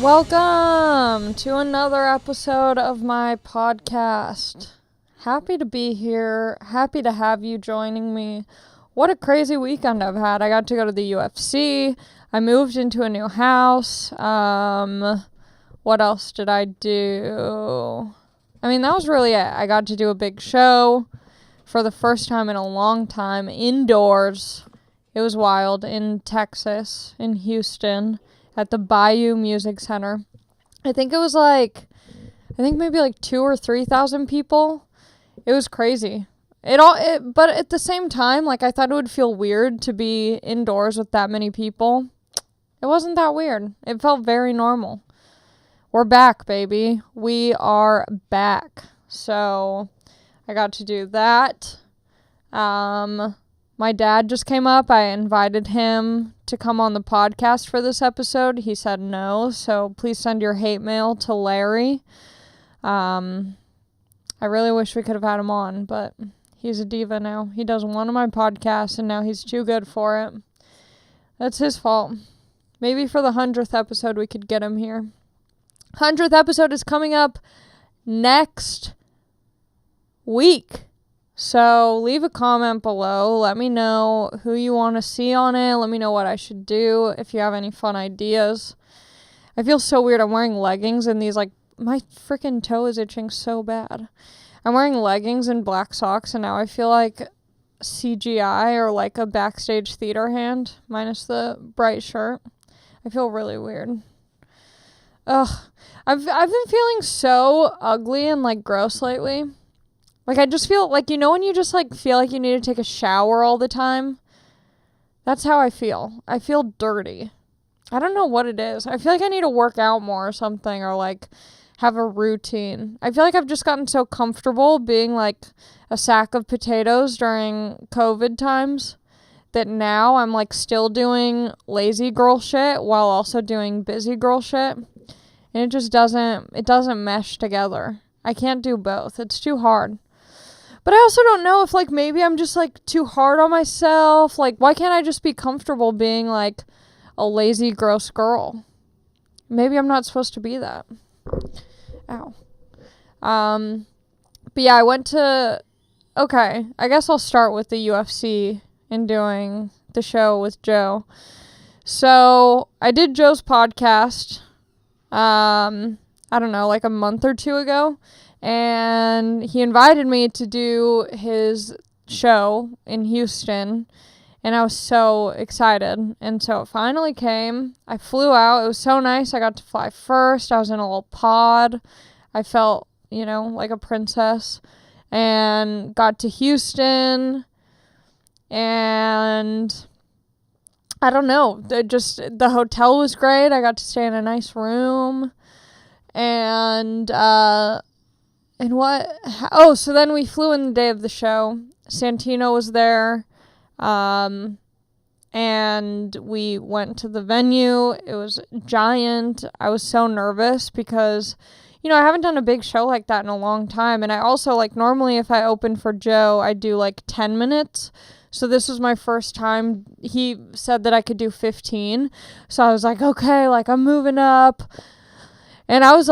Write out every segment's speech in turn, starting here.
Welcome to another episode of my podcast. Happy to be here. Happy to have you joining me. What a crazy weekend I've had. I got to go to the UFC. I moved into a new house. What else did I do? I mean, that was really it. I got to do a big show for the first time in a long time, indoors. It was wild, in Texas, in Houston, at the Bayou Music Center. I think maybe 2,000 or 3,000 people. It was crazy. But at the same time, I thought it would feel weird to be indoors with that many people. It wasn't that weird. It felt very normal. We're back, baby. We are back. So I got to do that. My dad just came up. I invited him to come on the podcast for this episode. He said no, so please send your hate mail to Larry. I really wish we could have had him on, but he's a diva now. He does one of my podcasts, and now he's too good for it. That's his fault. Maybe for the 100th episode we could get him here. 100th episode is coming up next week. So leave a comment below. Let me know who you want to see on it. Let me know what I should do if you have any fun ideas. I feel so weird. I'm wearing leggings and these, my freaking toe is itching so bad. I'm wearing leggings and black socks, and now I feel like CGI or like a backstage theater hand, minus the bright shirt. I feel really weird. Ugh. I've been feeling so ugly and gross lately. I just feel when you just feel like you need to take a shower all the time? That's how I feel. I feel dirty. I don't know what it is. I feel like I need to work out more or something, or have a routine. I feel like I've just gotten so comfortable being a sack of potatoes during COVID times that now I'm still doing lazy girl shit while also doing busy girl shit. And it just doesn't mesh together. I can't do both. It's too hard. But I also don't know if maybe I'm just too hard on myself. Why can't I just be comfortable being a lazy, gross girl? Maybe I'm not supposed to be that. Ow. But yeah, I went to, okay, I guess I'll start with the UFC and doing the show with Joe. So I did Joe's podcast, I don't know, a month or two ago. And he invited me to do his show in Houston, and I was so excited. And so it finally came. I flew out. It was so nice. I got to fly first. I was in a little pod. I felt, like a princess, and got to Houston. And I don't know. The hotel was great. I got to stay in a nice room. And so then we flew in the day of the show. Santino was there. And we went to the venue. It was giant. I was so nervous because, I haven't done a big show like that in a long time. And I also, normally if I open for Joe, I do 10 minutes. So this was my first time. He said that I could do 15. So I was okay, I'm moving up. And I was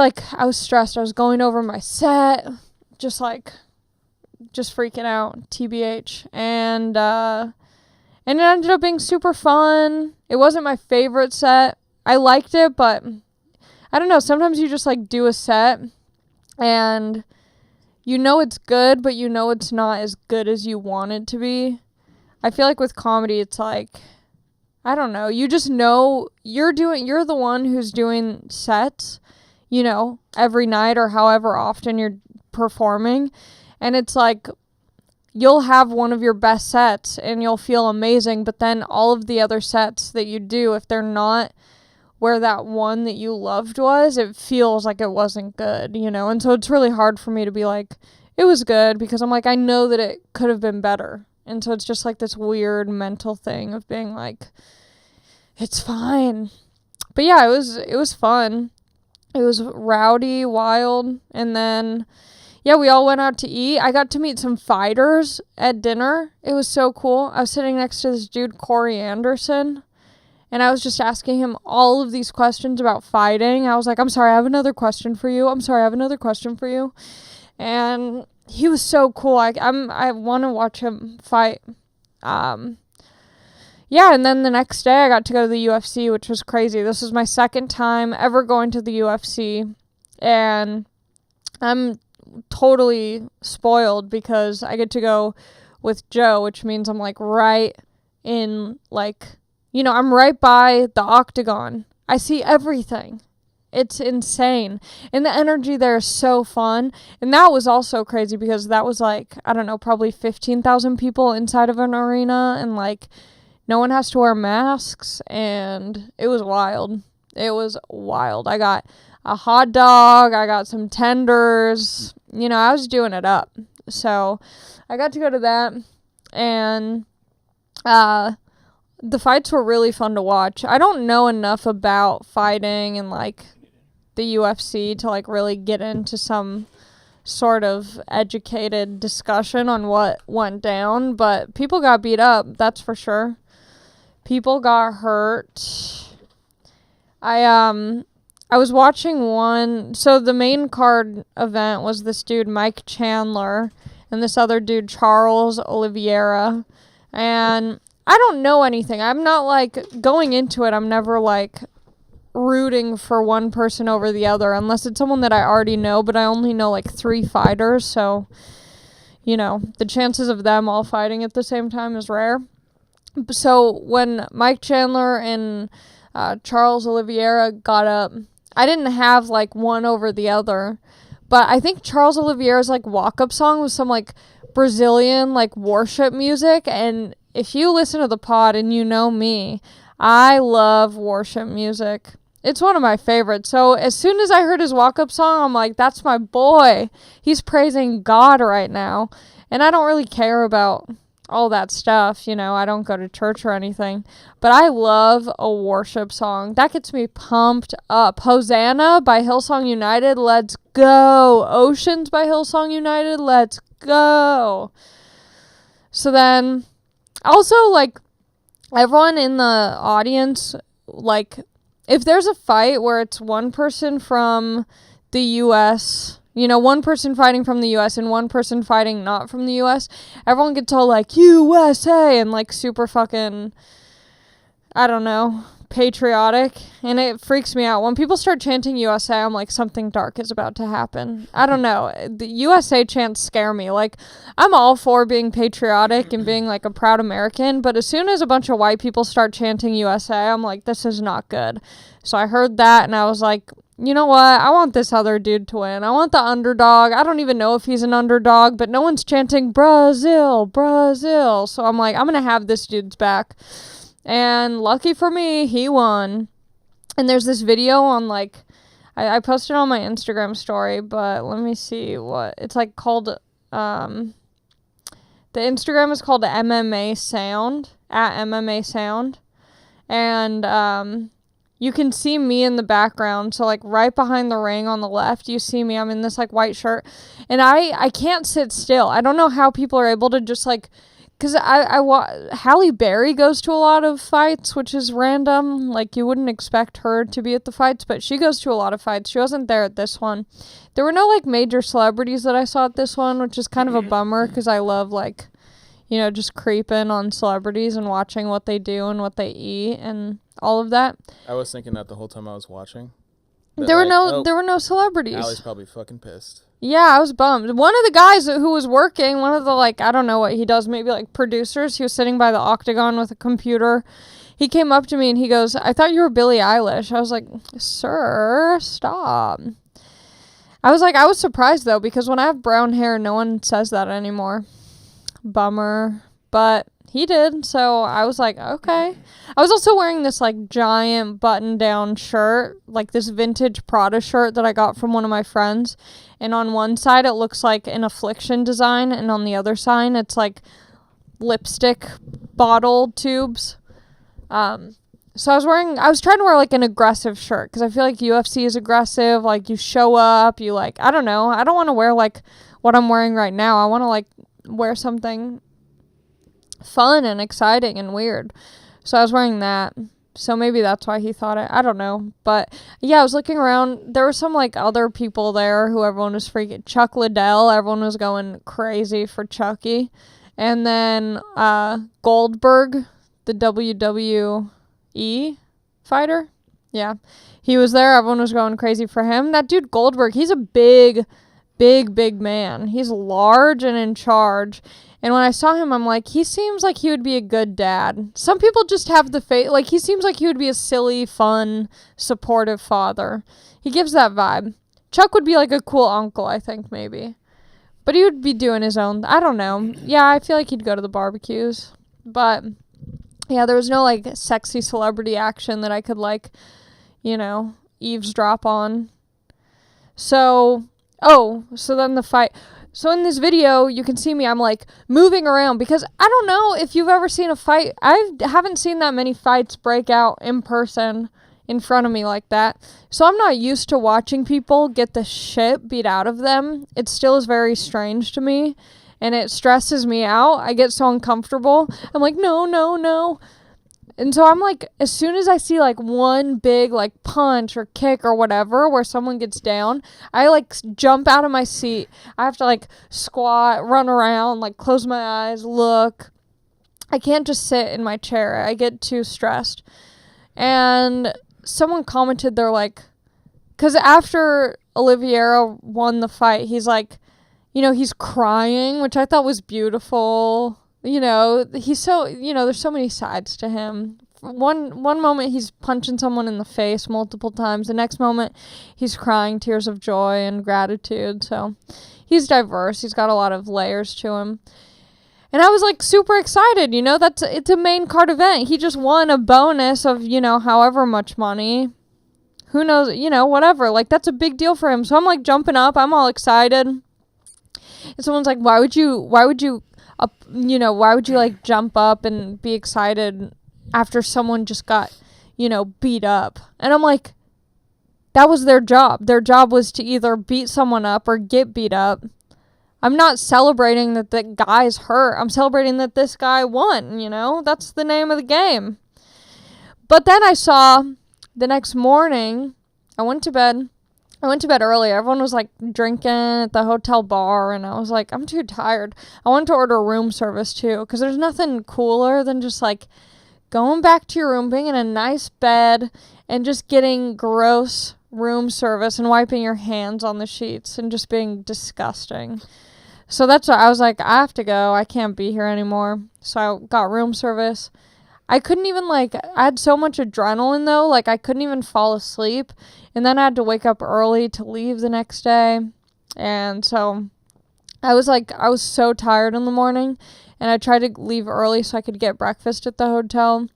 stressed. I was going over my set, just freaking out, TBH. And it ended up being super fun. It wasn't my favorite set. I liked it, but I don't know. Sometimes you just do a set and it's good, but it's not as good as you want it to be. I feel with comedy, it's I don't know. You just know you're the one who's doing sets, every night or however often you're performing. And it's you'll have one of your best sets and you'll feel amazing, but then all of the other sets that you do, if they're not where that one that you loved was, it feels like it wasn't good, And so it's really hard for me to be it was good, because I'm I know that it could have been better. And so it's just this weird mental thing of being it's fine. But yeah, it was fun. It was rowdy, wild, and then, yeah, we all went out to eat. I got to meet some fighters at dinner. It was so cool. I was sitting next to this dude, Corey Anderson, And I was just asking him all of these questions about fighting. I was like, I'm sorry, I have another question for you. I'm sorry, I have another question for you. And he was so cool. I want to watch him fight. Yeah, and then the next day I got to go to the UFC, which was crazy. This was my second time ever going to the UFC, and I'm totally spoiled because I get to go with Joe, which means I'm like right in I'm right by the octagon. I see everything. It's insane. And the energy there is so fun. And that was also crazy because that was like, I don't know, probably 15,000 people inside of an arena, and like no one has to wear masks, and it was wild. It was wild. I got a hot dog. I got some tenders. I was doing it up. So I got to go to that, and the fights were really fun to watch. I don't know enough about fighting and like the UFC to like really get into some sort of educated discussion on what went down, but people got beat up, that's for sure. People got hurt. I was watching one, so the main card event was this dude Mike Chandler and this other dude Charles Oliveira, and I don't know anything. I'm not like going into it, I'm never like rooting for one person over the other unless it's someone that I already know, but I only know like 3 fighters, so the chances of them all fighting at the same time is rare. So when Mike Chandler and Charles Oliveira got up, I didn't have like one over the other, but I think Charles Oliveira's like walk-up song was some like Brazilian like worship music, and if you listen to the pod and you know me, I love worship music. It's one of my favorites. So as soon as I heard his walk-up song, I'm like, that's my boy. He's praising God right now. And I don't really care about all that stuff, I don't go to church or anything, but I love a worship song. That gets me pumped up. Hosanna by Hillsong United, let's go. Oceans by Hillsong United, let's go. So then, also, like, everyone in the audience, like, if there's a fight where it's one person from the U.S., one person fighting from the U.S. and one person fighting not from the U.S., everyone gets all like, USA, and like super fucking, I don't know, patriotic, and it freaks me out. When people start chanting USA, I'm like, something dark is about to happen. I don't know. The USA chants scare me. Like, I'm all for being patriotic and being like a proud American, but as soon as a bunch of white people start chanting USA, I'm like, this is not good. So I heard that, and I was like, you know what? I want this other dude to win. I want the underdog. I don't even know if he's an underdog, but no one's chanting Brazil, Brazil. So I'm like, I'm going to have this dude's back. And lucky for me, he won. And there's this video on like, I posted on my Instagram story, but let me see what, it's like called, the Instagram is called MMA Sound, at MMA Sound. And, you can see me in the background. So, like, right behind the ring on the left, you see me. I'm in this, like, white shirt. And I can't sit still. I don't know how people are able to just, like... Because Halle Berry goes to a lot of fights, which is random. Like, you wouldn't expect her to be at the fights. But she goes to a lot of fights. She wasn't there at this one. There were no, like, major celebrities that I saw at this one, which is kind of a bummer. Because I love, like... just creeping on celebrities and watching what they do and what they eat and all of that. I was thinking that the whole time I was watching. There were no celebrities. Allie's probably fucking pissed. Yeah, I was bummed. One of the guys who was working, one of the, like, I don't know what he does, maybe, like, producers, he was sitting by the octagon with a computer. He came up to me and he goes, I thought you were Billie Eilish. I was like, sir, stop. I was surprised, though, because when I have brown hair, no one says that anymore. Bummer. But he did, so I was like, okay. I was also wearing this, like, giant button-down shirt, like this vintage Prada shirt that I got from one of my friends, and on one side it looks like an Affliction design, and on the other side it's, like, lipstick bottle tubes. So I was trying to wear, like, an aggressive shirt, because I feel like UFC is aggressive, like, you show up, you, like, I don't know, I don't want to wear, like, what I'm wearing right now. I want to, like, wear something fun and exciting and weird. So I was wearing that. So maybe that's why he thought it. I don't know. But yeah, I was looking around. There were some like other people there who everyone was freaking. Chuck Liddell, everyone was going crazy for Chucky. And then Goldberg, the WWE fighter. Yeah. He was there. Everyone was going crazy for him. That dude Goldberg, he's a big man. He's large and in charge. And when I saw him, I'm like, he seems like he would be a good dad. Some people just have the face, like, he seems like he would be a silly, fun, supportive father. He gives that vibe. Chuck would be like a cool uncle, I think, maybe. But he would be doing his own, I don't know. Yeah, I feel like he'd go to the barbecues. But, yeah, there was no, like, sexy celebrity action that I could, like, you know, eavesdrop on. So then the fight. So in this video, you can see me, I'm like moving around because I don't know if you've ever seen a fight. I haven't seen that many fights break out in person in front of me like that. So I'm not used to watching people get the shit beat out of them. It still is very strange to me and it stresses me out. I get so uncomfortable. I'm like, no. And so I'm like, as soon as I see like one big like punch or kick or whatever where someone gets down, I like jump out of my seat. I have to like squat, run around, like close my eyes, look. I can't just sit in my chair. I get too stressed. And someone commented, they're like, because after Oliveira won the fight, he's like, you know, he's crying, which I thought was beautiful. You know, he's so, you know, there's so many sides to him. One moment he's punching someone in the face multiple times. The next moment he's crying tears of joy and gratitude. So he's diverse. He's got a lot of layers to him. And I was like super excited, you know, it's a main card event. He just won a bonus of, you know, however much money. Who knows, you know, whatever. Like that's a big deal for him. So I'm like jumping up. I'm all excited. And someone's like, why would you like jump up and be excited after someone just got, you know, beat up? And I'm like, that was their job. Their job was to either beat someone up or get beat up. I'm not celebrating that the guy's hurt. I'm celebrating that this guy won, you know? That's the name of the game. But then I saw the next morning, I went to bed early. Everyone was like drinking at the hotel bar and I was like, I'm too tired. I wanted to order room service too because there's nothing cooler than just like going back to your room, being in a nice bed and just getting gross room service and wiping your hands on the sheets and just being disgusting. So that's why I was like, I have to go. I can't be here anymore. So I got room service. I couldn't even I had so much adrenaline though, like I couldn't even fall asleep. And then I had to wake up early to leave the next day. And so I was so tired in the morning and I tried to leave early so I could get breakfast at the hotel.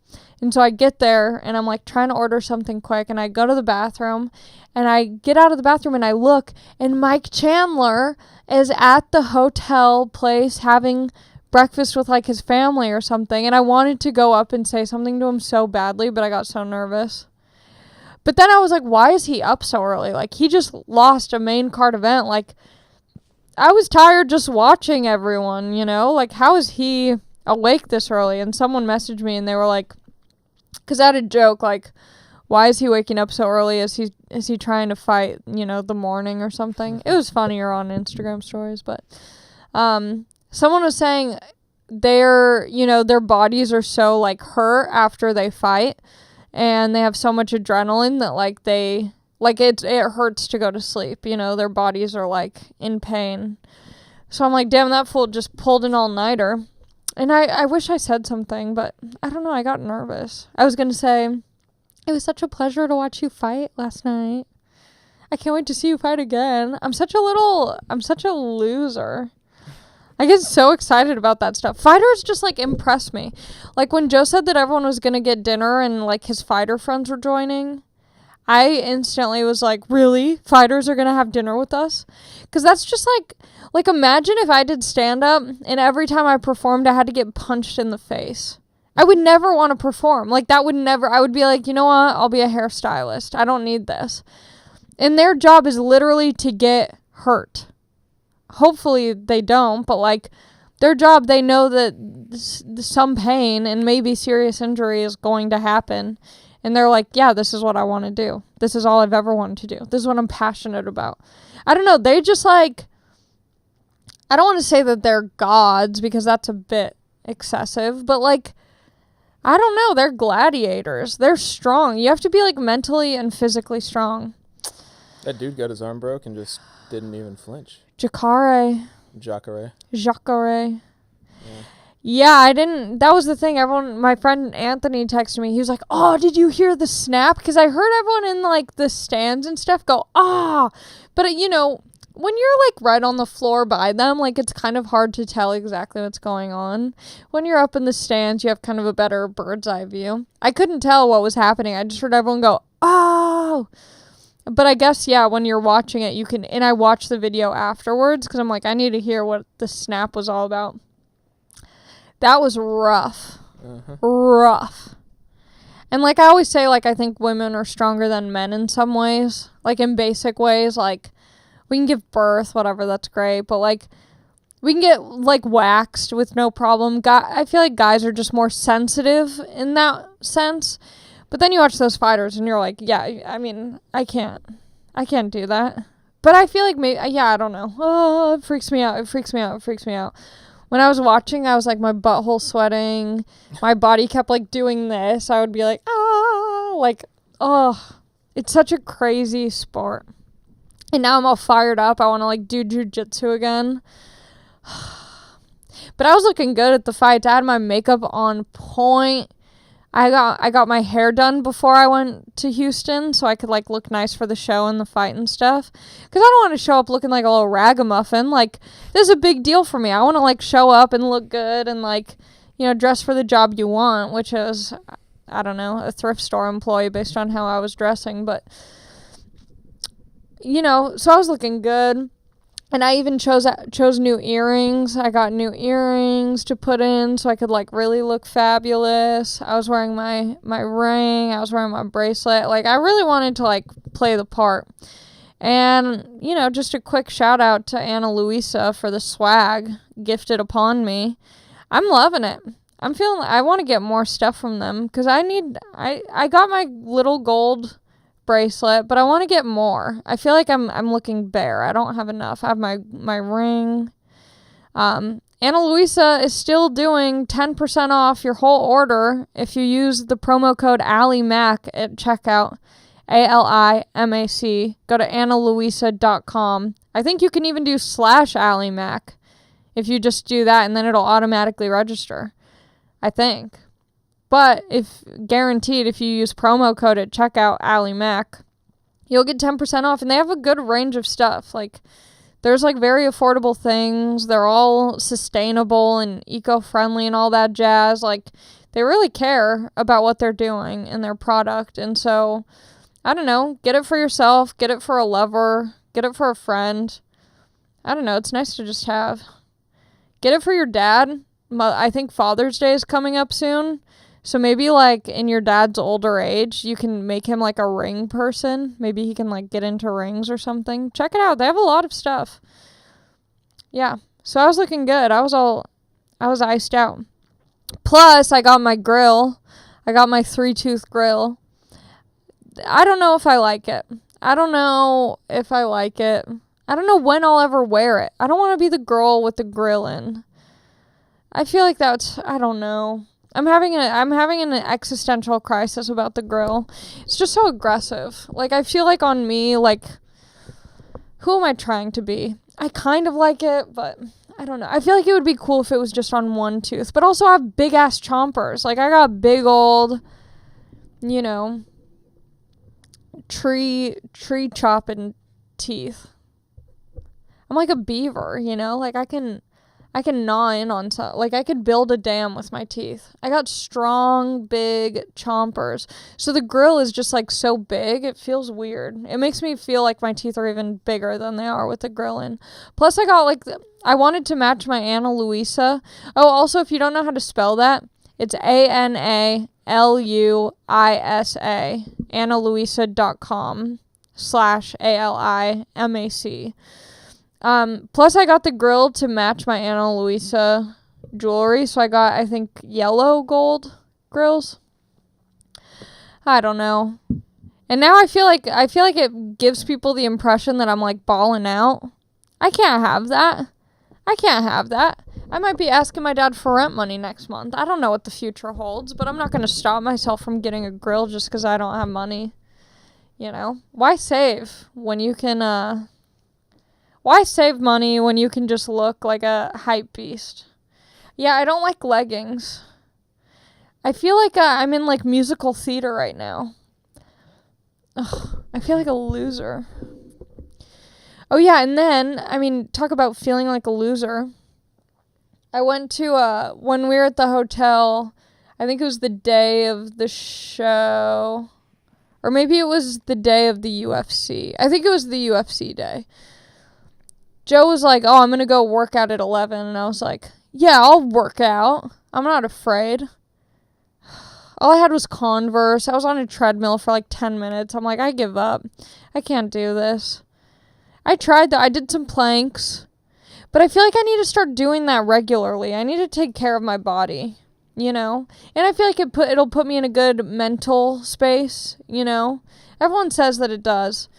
And so I get there and I'm like trying to order something quick and I go to the bathroom and I get out of the bathroom and I look and Mike Chandler is at the hotel place having breakfast with like his family or something, and I wanted to go up and say something to him so badly, but I got so nervous. But then I was like, why is he up so early? Like he just lost a main card event. Like I was tired just watching everyone, you know? Like how is he awake this early? And someone messaged me and they were like, because I had a joke like, why is he waking up so early? Is he trying to fight, you know, the morning or something? It was funnier on Instagram stories, but someone was saying their bodies are so like hurt after they fight and they have so much adrenaline that like it hurts to go to sleep, you know, their bodies are like in pain. So I'm like, damn, that fool just pulled an all-nighter. And I wish I said something, but I don't know, I got nervous. I was going to say, it was such a pleasure to watch you fight last night. I can't wait to see you fight again. I'm such a loser. I get so excited about that stuff. Fighters just like impress me. Like when Joe said that everyone was going to get dinner and like his fighter friends were joining, I instantly was like, really? Fighters are going to have dinner with us? Because that's just like imagine if I did stand up and every time I performed I had to get punched in the face. I would never want to perform. Like I would be like, you know what? I'll be a hairstylist. I don't need this. And their job is literally to get hurt. Hopefully they don't, but like their job, they know that some pain and maybe serious injury is going to happen. And they're like, yeah, this is what I want to do. This is all I've ever wanted to do. This is what I'm passionate about. I don't know. They just like, I don't want to say that they're gods because that's a bit excessive, but like, I don't know. They're gladiators. They're strong. You have to be like mentally and physically strong. That dude got his arm broke and just didn't even flinch. Jacare. Yeah. Yeah, I didn't. That was the thing. My friend Anthony texted me. He was like, oh, did you hear the snap? Because I heard everyone in like the stands and stuff go, ah. But, you know, when you're like right on the floor by them, like it's kind of hard to tell exactly what's going on. When you're up in the stands, you have kind of a better bird's eye view. I couldn't tell what was happening. I just heard everyone go, oh. But I guess, yeah, when you're watching it, you can, and I watched the video afterwards because I'm like, I need to hear what the snap was all about. That was rough. Rough. And like I always say, like I think women are stronger than men in some ways. Like in basic ways, like we can give birth, whatever, that's great. But like we can get like waxed with no problem. I feel like guys are just more sensitive in that sense. But then you watch those fighters and you're like, yeah, I mean, I can't do that. But I feel like maybe, yeah, I don't know. Oh, it freaks me out. When I was watching, I was like, my butthole sweating. My body kept like doing this. I would be like, ah, like, oh, it's such a crazy sport. And now I'm all fired up. I want to like do jujitsu again. But I was looking good at the fights. I had my makeup on point. I got my hair done before I went to Houston so I could like look nice for the show and the fight and stuff. Because I don't want to show up looking like a little ragamuffin. Like, this is a big deal for me. I want to like show up and look good and like, you know, dress for the job you want, which is, I don't know, a thrift store employee based on how I was dressing. But, you know, so I was looking good. And I even chose new earrings. I got new earrings to put in so I could, like, really look fabulous. I was wearing my ring. I was wearing my bracelet. Like, I really wanted to, like, play the part. And, you know, just a quick shout out to Ana Luisa for the swag gifted upon me. I'm loving it. I'm feeling, I want to get more stuff from them because I got my little gold bracelet, but I want to get more. I feel like I'm looking bare. I don't have enough. I have my ring. Ana Luisa is still doing 10% off your whole order if you use the promo code AliMac at checkout. ALIMAC. Go to analuisa.com. I think you can even do /AliMac if you just do that, and then it'll automatically register, I think. But if you use promo code at checkout, AliMac, you'll get 10% off. And they have a good range of stuff. Like, there's like very affordable things. They're all sustainable and eco-friendly and all that jazz. Like, they really care about what they're doing in their product. And so, I don't know, get it for yourself, get it for a lover, get it for a friend. I don't know, it's nice to just have. Get it for your dad. I think Father's Day is coming up soon. So maybe, like, in your dad's older age, you can make him, like, a ring person. Maybe he can, like, get into rings or something. Check it out. They have a lot of stuff. Yeah. So I was looking good. I was iced out. Plus, I got my grill. I got my 3-tooth grill. I don't know if I like it. I don't know when I'll ever wear it. I don't want to be the girl with the grill in. I feel like I don't know. I'm having an existential crisis about the grill. It's just so aggressive. Like, I feel like on me, like, who am I trying to be? I kind of like it, but I don't know. I feel like it would be cool if it was just on one tooth. But also I have big ass chompers. Like, I got big old, you know, tree chopping teeth. I'm like a beaver, you know? Like, I can gnaw in on something. Like, I could build a dam with my teeth. I got strong, big chompers. So the grill is just, like, so big, it feels weird. It makes me feel like my teeth are even bigger than they are with the grill in. Plus, I got, like, I wanted to match my Ana Luisa. Oh, also, if you don't know how to spell that, it's ANALUISA. analuisa.com /ALIMAC. Plus I got the grill to match my Ana Luisa jewelry, so I got, I think, yellow gold grills. I don't know. And now I feel like it gives people the impression that I'm like balling out. I can't have that. I might be asking my dad for rent money next month. I don't know what the future holds, but I'm not going to stop myself from getting a grill just because I don't have money. You know? Why save when you can, why save money when you can just look like a hype beast? Yeah, I don't like leggings. I feel like I'm in like musical theater right now. Ugh, I feel like a loser. Oh yeah, and then, I mean, talk about feeling like a loser. I went to, when we were at the hotel, I think it was the day of the show, or maybe it was the day of the UFC. I think it was the UFC day. Joe was like, oh, I'm going to go work out at 11, and I was like, yeah, I'll work out. I'm not afraid. All I had was Converse. I was on a treadmill for like 10 minutes. I'm like, I give up. I can't do this. I tried that. I did some planks. But I feel like I need to start doing that regularly. I need to take care of my body, you know? And I feel like it'll put me in a good mental space, you know? Everyone says that it does.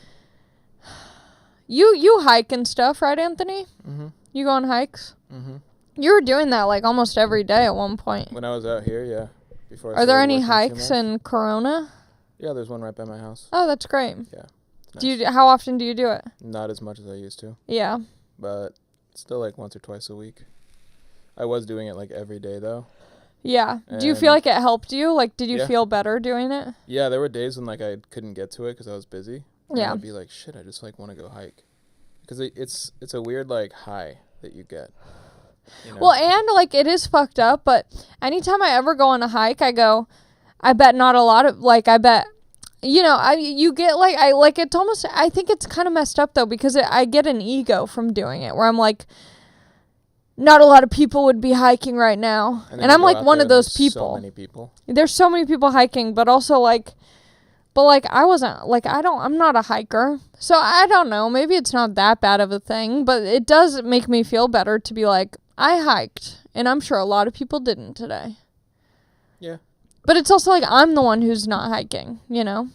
You hike and stuff, right, Anthony? Mm-hmm. You go on hikes? Mm-hmm. You were doing that like almost every day at one point. When I was out here, yeah. Are there any hikes in Corona? Yeah, there's one right by my house. Oh, that's great. Yeah. Nice. How often do you do it? Not as much as I used to. Yeah. But still like once or twice a week. I was doing it like every day though. Yeah. Do you feel like it helped you? Like, did you feel better doing it? Yeah, there were days when like I couldn't get to it because I was busy. Yeah. I'd be like, shit, I just like want to go hike. Because it's a weird like high that you get. You know? Well, and like it is fucked up, but anytime I ever go on a hike, I go, I bet not a lot of, like, I bet, you know, you get like, it's almost, I think it's kind of messed up though, because I get an ego from doing it where I'm like, not a lot of people would be hiking right now. And I'm like one of those people. So many people. There's so many people hiking, but also like, I wasn't, like, I'm not a hiker. So I don't know, maybe it's not that bad of a thing, but it does make me feel better to be like, I hiked, and I'm sure a lot of people didn't today. Yeah. But it's also like I'm the one who's not hiking, you know?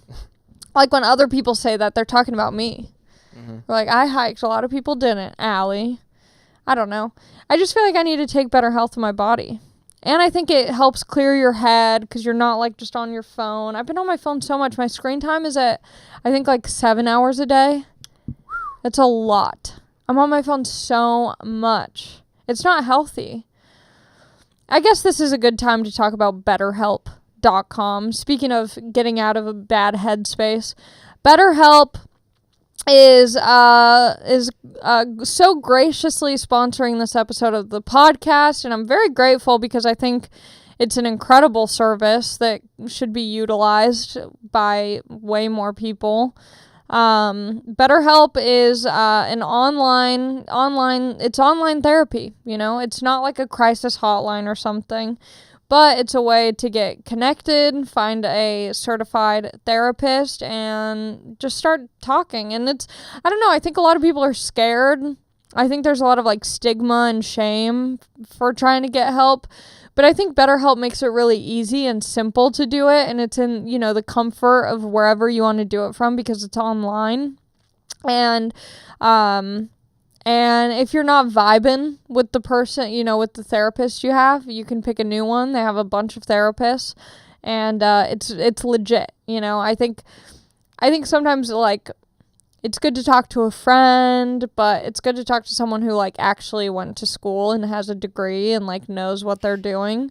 Like when other people say that, they're talking about me. Mm-hmm. Like, I hiked, a lot of people didn't. Allie. I don't know. I just feel like I need to take better health of my body. And I think it helps clear your head because you're not like just on your phone. I've been on my phone so much. My screen time is at, I think, like 7 hours a day. That's a lot. I'm on my phone so much. It's not healthy. I guess this is a good time to talk about BetterHelp.com. Speaking of getting out of a bad headspace, BetterHelp is so graciously sponsoring this episode of the podcast, and I'm very grateful because I think it's an incredible service that should be utilized by way more people. BetterHelp is an online therapy, you know? It's not like a crisis hotline or something, but it's a way to get connected, find a certified therapist, and just start talking. And I don't know, I think a lot of people are scared. I think there's a lot of like stigma and shame for trying to get help. But I think BetterHelp makes it really easy and simple to do it. And it's in, you know, the comfort of wherever you want to do it from because it's online. And if you're not vibing with the person, you know, with the therapist you have, you can pick a new one. They have a bunch of therapists. And it's legit, you know. I think sometimes, like, it's good to talk to a friend, but it's good to talk to someone who, like, actually went to school and has a degree and, like, knows what they're doing.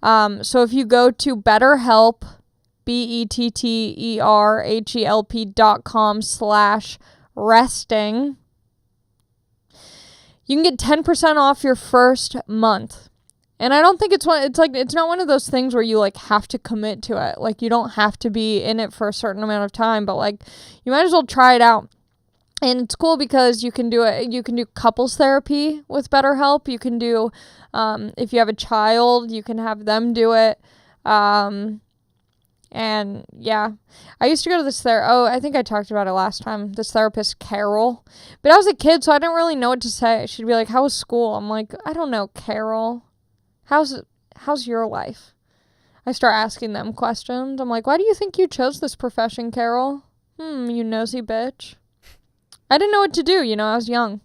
So if you go to BetterHelp, BetterHelp.com/resting, you can get 10% off your first month. And I don't think it's not one of those things where you, like, have to commit to it. Like, you don't have to be in it for a certain amount of time, but, like, you might as well try it out. And it's cool because you can do couples therapy with BetterHelp. You can do, if you have a child, you can have them do it. And yeah, I used to go to this I think I talked about it last time, this therapist, Carol. But I was a kid, so I didn't really know what to say. She'd be like, how was school? I'm like, I don't know, Carol. How's your life? I start asking them questions. I'm like, why do you think you chose this profession, Carol? You nosy bitch. I didn't know what to do, I was young.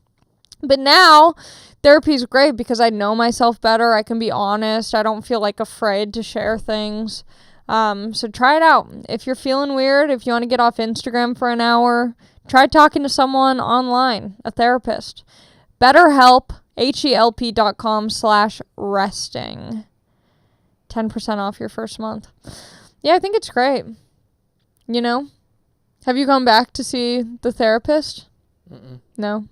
But now, therapy is great because I know myself better. I can be honest. I don't feel like afraid to share things. So try it out. If you're feeling weird, if you want to get off Instagram for an hour, try talking to someone online, a therapist. BetterHelp, HELP.com/resting. 10% off your first month. Yeah, I think it's great. Have you gone back to see the therapist? Mm-mm. No.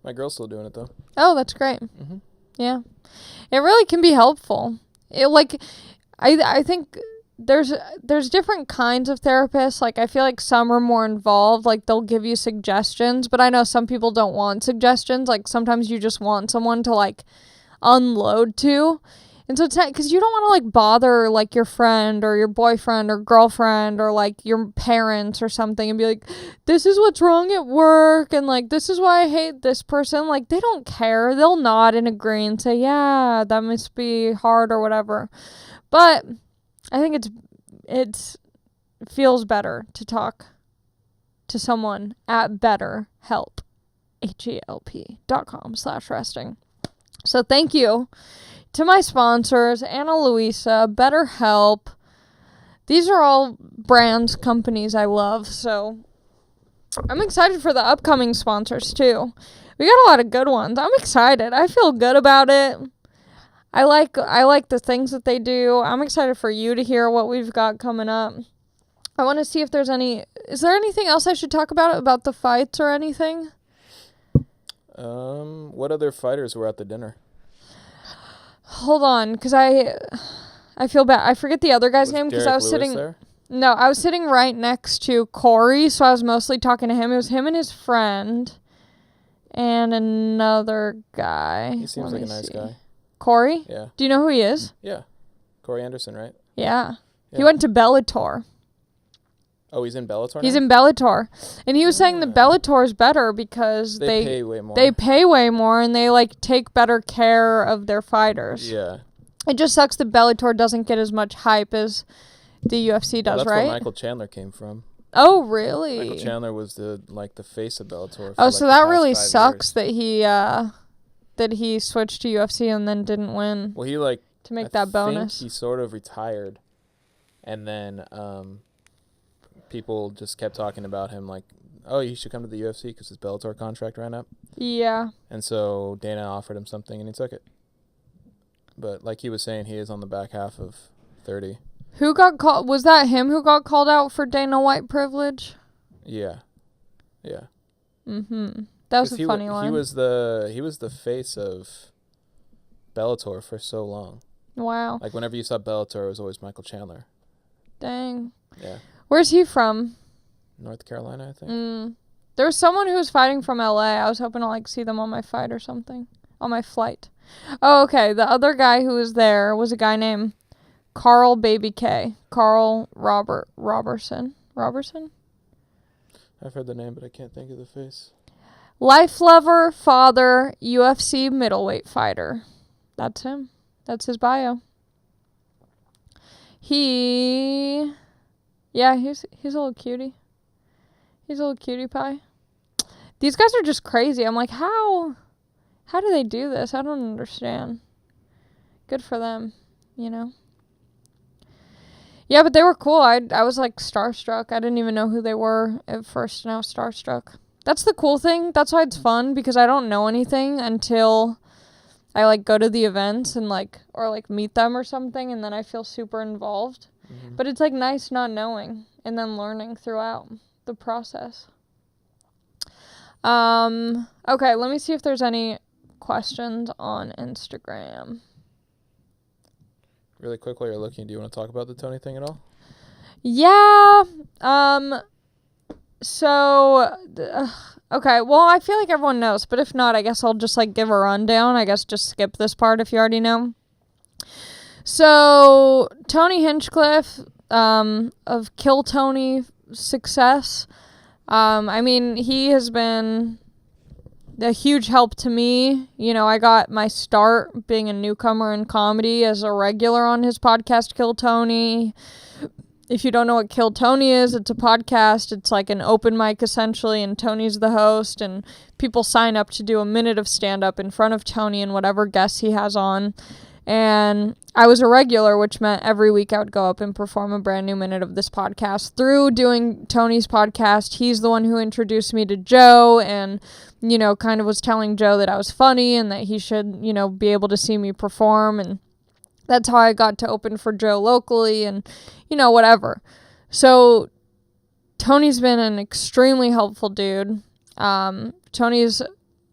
My girl's still doing it, though. Oh, that's great. Mm-hmm. Yeah. It really can be helpful. I think there's different kinds of therapists. Like, I feel like some are more involved. Like, they'll give you suggestions, but I know some people don't want suggestions. Like, sometimes you just want someone to, like, unload to. And so, because you don't want to, like, bother, like, your friend or your boyfriend or girlfriend or, like, your parents or something and be like, this is what's wrong at work and, like, this is why I hate this person. Like, they don't care. They'll nod and agree and say, yeah, that must be hard or whatever. But I think it feels better to talk to someone at BetterHelp, HELP.com/resting. So thank you to my sponsors, Ana Luisa, BetterHelp. These are all brands, companies I love, so I'm excited for the upcoming sponsors too. We got a lot of good ones. I'm excited. I feel good about it. I like the things that they do. I'm excited for you to hear what we've got coming up. I want to see if there's is there anything else I should talk about the fights or anything? What other fighters were at the dinner? Hold on, because I feel bad. I forget the other guy's name because I was sitting there? No, I was sitting right next to Corey, so I was mostly talking to him. It was him and his friend and another guy. He seems like a nice guy. Corey? Yeah. Do you know who he is? Yeah. Corey Anderson, right? Yeah. He went to Bellator. Oh, he's in Bellator now? He's in Bellator. And he was saying that Bellator is better because they pay way more. They pay way more and they, like, take better care of their fighters. Yeah. It just sucks that Bellator doesn't get as much hype as the UFC does, that's right? That's where Michael Chandler came from. Oh, really? Michael Chandler was the face of Bellator. So that really sucks that he switched to UFC and then didn't win. Well, he to make that bonus. He sort of retired, and then people just kept talking about him like, oh, you should come to the UFC because his Bellator contract ran up. Yeah. And so Dana offered him something and he took it. But like he was saying, he is on the back half of 30. Who got called? Was that him who got called out for Dana White privilege? Yeah. Yeah. Mm-hmm. That was a funny one. He was the face of Bellator for so long. Wow. Like whenever you saw Bellator, it was always Michael Chandler. Dang. Yeah. Where's he from? North Carolina, I think. There was someone who was fighting from LA. I was hoping to like see them on my fight or something. On my flight. Oh, okay. The other guy who was there was a guy named Carl Baby K. Carl Robertson. I've heard the name, but I can't think of the face. Life lover, father, UFC middleweight fighter. That's him. That's his bio. He's a little cutie. He's a little cutie pie. These guys are just crazy. I'm like, how do they do this? I don't understand. Good for them, Yeah, but they were cool. I was like starstruck. I didn't even know who they were at first, and I was starstruck. That's the cool thing. That's why it's fun, because I don't know anything until I like go to the events and or meet them or something, and then I feel super involved. Mm-hmm. But it's like nice not knowing and then learning throughout the process. Okay, let me see if there's any questions on Instagram. Really quick while you're looking, do you want to talk about the Tony thing at all? Yeah. Okay, well, I feel like everyone knows, but if not, I guess I'll just give a rundown. I guess just skip this part if you already know. So, Tony Hinchcliffe, of Kill Tony success, he has been a huge help to me. You know, I got my start being a newcomer in comedy as a regular on his podcast, Kill Tony. If you don't know what Kill Tony is, it's a podcast. It's like an open mic, essentially, and Tony's the host, and people sign up to do a minute of stand-up in front of Tony and whatever guests he has on. And I was a regular, which meant every week I would go up and perform a brand new minute of this podcast. Through doing Tony's podcast, he's the one who introduced me to Joe and, you know, kind of was telling Joe that I was funny and that he should, you know, be able to see me perform. And that's how I got to open for Joe locally and, you know, whatever. So Tony's been an extremely helpful dude. Tony's,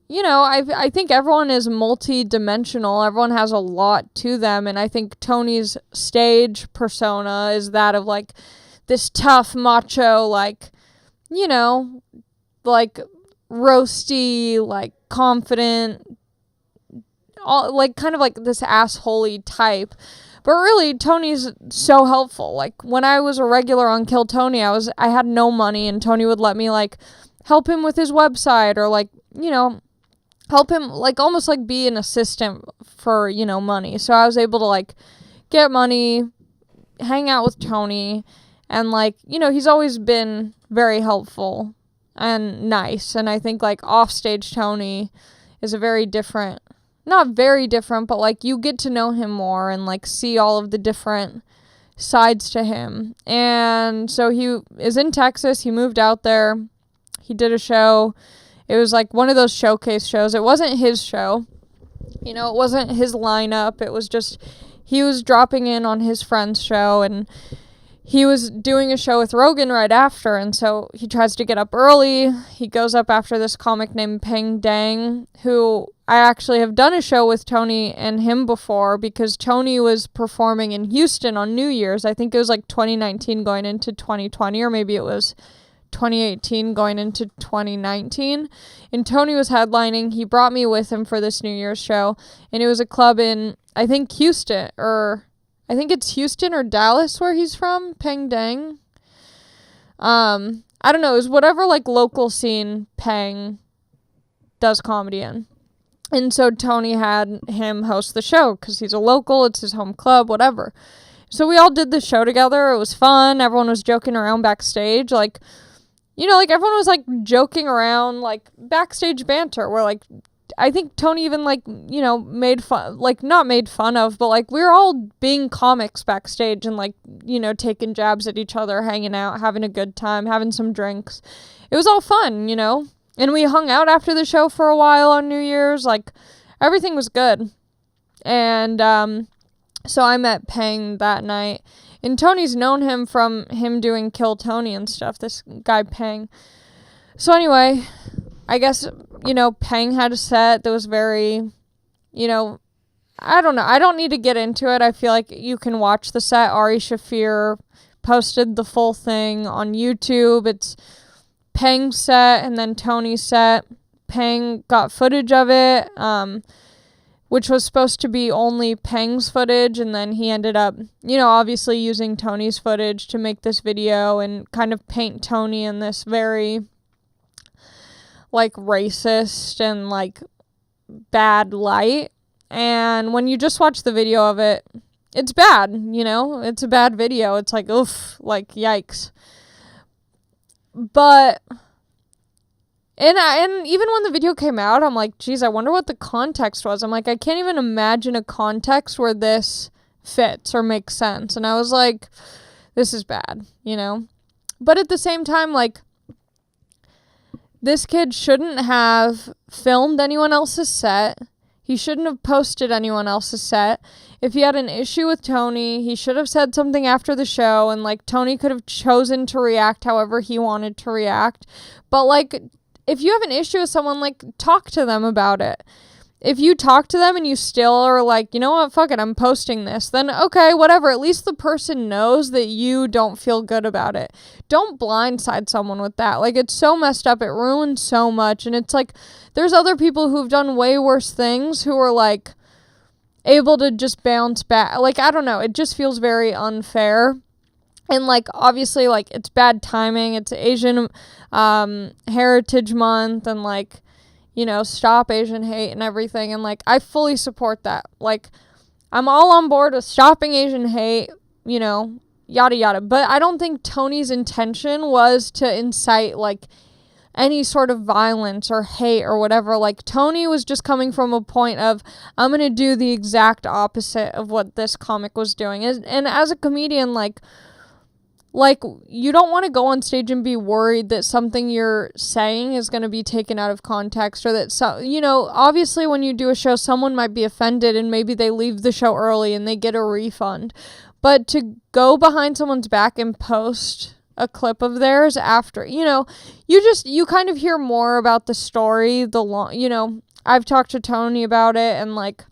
you know, I think everyone is multi-dimensional. Everyone has a lot to them. And I think Tony's stage persona is that of, like, this tough, macho, like, you know, like, roasty, like, confident, all, like, kind of like this assholey type. But really, Tony's so helpful. Like, when I was a regular on Kill Tony, I had no money, and Tony would let me, like, help him with his website or, like, you know, help him, like, almost like be an assistant for, you know, money. So I was able to, like, get money, hang out with Tony, and, like, you know, he's always been very helpful and nice. And I think, like, offstage Tony is a very different, not very different, but, like, you get to know him more and, like, see all of the different sides to him. And so he is in Texas. He moved out there. He did a show. It was, like, one of those showcase shows. It wasn't his show. You know, it wasn't his lineup. It was just, he was dropping in on his friend's show, and he was doing a show with Rogan right after, and so he tries to get up early. He goes up after this comic named Peng Dang, who I actually have done a show with Tony and him before, because Tony was performing in Houston on New Year's. I think it was, like, 2019 going into 2020, or maybe it was 2018 going into 2019, and Tony was headlining. He brought me with him for this New Year's show, and it was a club in, I think, Houston, or I think it's Houston or Dallas where he's from, Peng Dang. I don't know, it was whatever, like, local scene Peng does comedy in. And so Tony had him host the show because he's a local, it's his home club, whatever. So we all did the show together. It was fun. Everyone was joking around backstage, like, you know, like, everyone was, like, joking around, like, backstage banter, where, like, I think Tony even, like, you know, made fun, like, not made fun of, but, like, we were all being comics backstage and, like, you know, taking jabs at each other, hanging out, having a good time, having some drinks. It was all fun, you know, and we hung out after the show for a while on New Year's. Like, everything was good. And so I met Peng that night. And Tony's known him from him doing Kill Tony and stuff, this guy Peng. So anyway, I guess, you know, Peng had a set that was very, you know, I don't know. I don't need to get into it. I feel like you can watch the set. Ari Shafir posted the full thing on YouTube. It's Peng's set and then Tony's set. Peng got footage of it, which was supposed to be only Peng's footage, and then he ended up, you know, obviously using Tony's footage to make this video and kind of paint Tony in this very, like, racist and, like, bad light. And when you just watch the video of it, it's bad, you know? It's a bad video. It's like, oof, like, yikes. But And even when the video came out, I'm like, geez, I wonder what the context was. I'm like, I can't even imagine a context where this fits or makes sense. And I was like, this is bad, you know? But at the same time, like, this kid shouldn't have filmed anyone else's set. He shouldn't have posted anyone else's set. If he had an issue with Tony, he should have said something after the show, and, like, Tony could have chosen to react however he wanted to react. But, like, if you have an issue with someone, like, talk to them about it. If you talk to them and you still are like, you know what, fuck it, I'm posting this, then okay, whatever. At least the person knows that you don't feel good about it. Don't blindside someone with that. Like, it's so messed up. It ruins so much. And it's like, there's other people who've done way worse things who are, like, able to just bounce back. Like, I don't know. It just feels very unfair. And, like, obviously, like, it's bad timing. It's Asian Heritage Month, and, like, you know, stop Asian hate and everything. And, like, I fully support that. Like, I'm all on board with stopping Asian hate, you know, yada yada. But I don't think Tony's intention was to incite, like, any sort of violence or hate or whatever. Like, Tony was just coming from a point of, I'm going to do the exact opposite of what this comic was doing. And as a comedian, like, you don't want to go on stage and be worried that something you're saying is going to be taken out of context, or that, so, you know, obviously when you do a show, someone might be offended and maybe they leave the show early and they get a refund. But to go behind someone's back and post a clip of theirs after, you know, you kind of hear more about the story, you know, I've talked to Tony about it, and, like,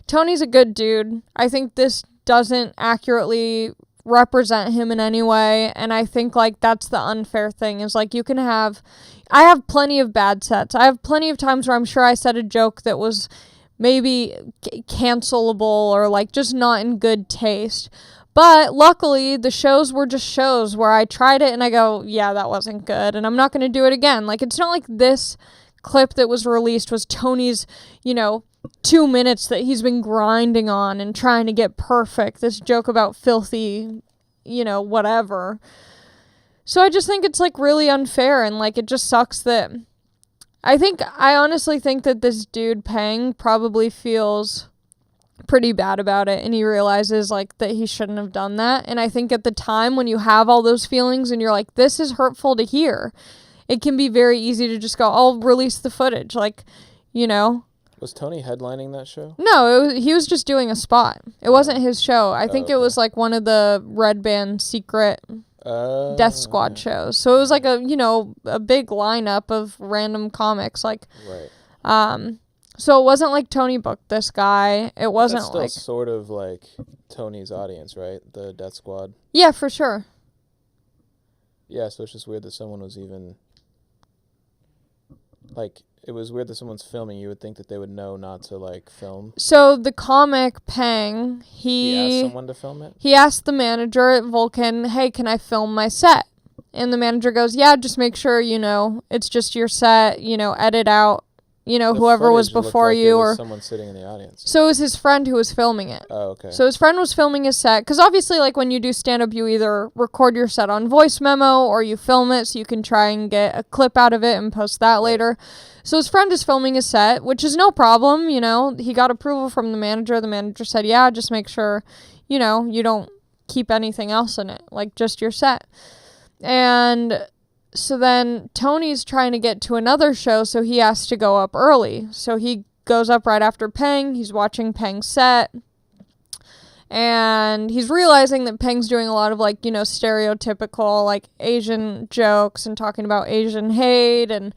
Tony's a good dude. I think this doesn't accurately represent him in any way, and I think, like, that's the unfair thing, is, like, I have plenty of bad sets. I have plenty of times where I'm sure I said a joke that was maybe cancelable or, like, just not in good taste. But luckily, the shows were just shows where I tried it and I go, yeah, that wasn't good, and I'm not going to do it again. Like, it's not like this clip that was released was Tony's, you know, 2 minutes that he's been grinding on and trying to get perfect. This joke about filthy, you know, whatever. So I just think it's, like, really unfair, and, like, it just sucks that I honestly think that this dude Peng probably feels pretty bad about it, and he realizes, like, that he shouldn't have done that. And I think at the time when you have all those feelings and you're like, this is hurtful to hear, it can be very easy to just go, I'll release the footage, like, you know. Was Tony headlining that show? No, he was just doing a spot. It wasn't his show. I think it was, like, one of the Red Band secret Death Squad shows. So it was, like, a, you know, a big lineup of random comics, like, right. So it wasn't like Tony booked this guy. It wasn't That's still like sort of like Tony's audience, right? The Death Squad. Yeah, for sure. Yeah, so it's just weird that someone was even, like, it was weird that someone's filming. You would think that they would know not to, like, film. So the comic Peng, he asked someone to film it? He asked the manager at Vulcan, hey, can I film my set? And the manager goes, yeah, just make sure, you know, it's just your set, you know, edit out, you know, whoever was before you, or someone sitting in the audience. So it was his friend who was filming it. Oh, okay. So his friend was filming his set, because obviously, like, when you do stand-up, you either record your set on voice memo or you film it so you can try and get a clip out of it and post that later. So his friend is filming his set, which is no problem, you know. He got approval from the manager. The manager said, yeah, just make sure, you know, you don't keep anything else in it, like just your set. And so then Tony's trying to get to another show, so he has to go up early. So he goes up right after Peng. He's watching Peng's set. And he's realizing that Peng's doing a lot of, like, you know, stereotypical, like, Asian jokes and talking about Asian hate. And